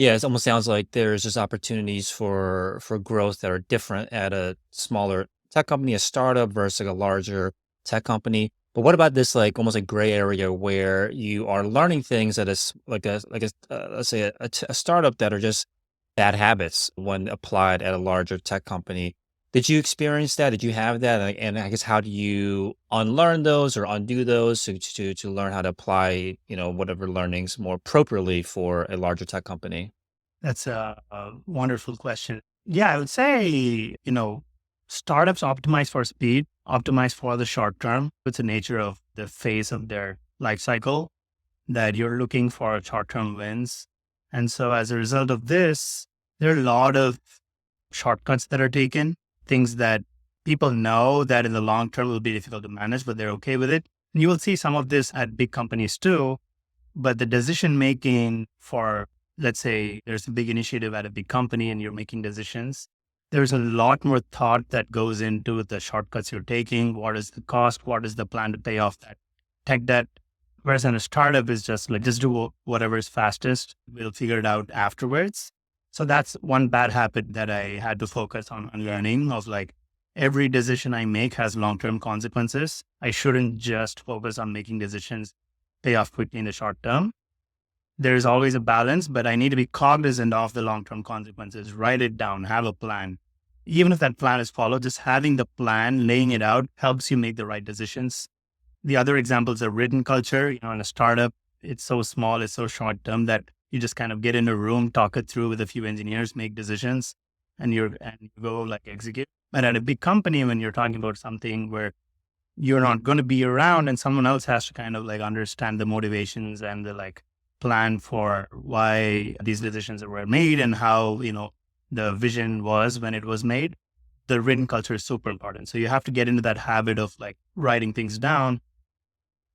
Yeah, it almost sounds like there's just opportunities for growth that are different at a smaller tech company, a startup versus like a larger tech company. But what about this like almost like gray area where you are learning things that is like a let's say a startup that are just bad habits when applied at a larger tech company. Did you experience that? Did you have that? And I guess how do you unlearn those or undo those to learn how to apply, whatever learnings more appropriately for a larger tech company? That's a wonderful question. Yeah, I would say, startups optimize for speed, optimize for the short term. It's the nature of the phase of their life cycle that you're looking for short term wins. And so as a result of this, there are a lot of shortcuts that are taken, things that people know that in the long term will be difficult to manage, but they're okay with it. And you will see some of this at big companies too. But the decision making for, let's say, there's a big initiative at a big company and you're making decisions, there's a lot more thought that goes into the shortcuts you're taking. What is the cost? What is the plan to pay off that tech debt? Whereas in a startup is just like, just do whatever is fastest. We'll figure it out afterwards. So that's one bad habit that I had to focus on learning of like every decision I make has long-term consequences. I shouldn't just focus on making decisions pay off quickly in the short term. There's always a balance, but I need to be cognizant of the long-term consequences. Write it down, have a plan. Even if that plan is followed, just having the plan, laying it out helps you make the right decisions. The other examples are written culture. In a startup, it's so small, it's so short term that you just kind of get in a room, talk it through with a few engineers, make decisions, and you go like execute. But at a big company, when you're talking about something where you're not going to be around and someone else has to kind of like understand the motivations and the like plan for why these decisions were made and how, the vision was when it was made, the written culture is super important. So you have to get into that habit of like writing things down.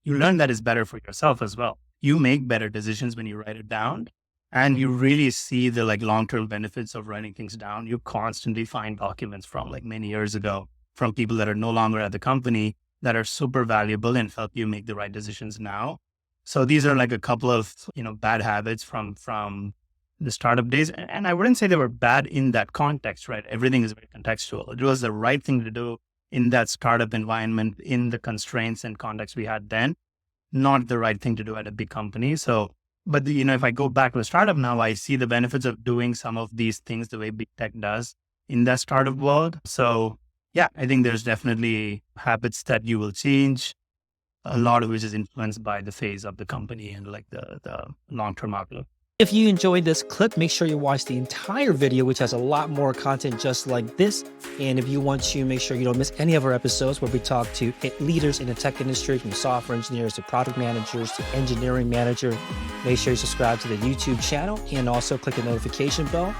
You learn that is better for yourself as well. You make better decisions when you write it down and you really see the like long-term benefits of writing things down. You constantly find documents from like many years ago from people that are no longer at the company that are super valuable and help you make the right decisions now. So these are like a couple of, bad habits from the startup days. And I wouldn't say they were bad in that context, right? Everything is very contextual. It was the right thing to do in that startup environment, in the constraints and context we had then, not the right thing to do at a big company. So, but if I go back to a startup now, I see the benefits of doing some of these things the way big tech does in that startup world. So yeah, I think there's definitely habits that you will change, a lot of which is influenced by the phase of the company and like the long-term outlook. If you enjoyed this clip, make sure you watch the entire video, which has a lot more content just like this. And if you want to make sure you don't miss any of our episodes where we talk to leaders in the tech industry, from software engineers to product managers to engineering manager, make sure you subscribe to the YouTube channel and also click the notification bell.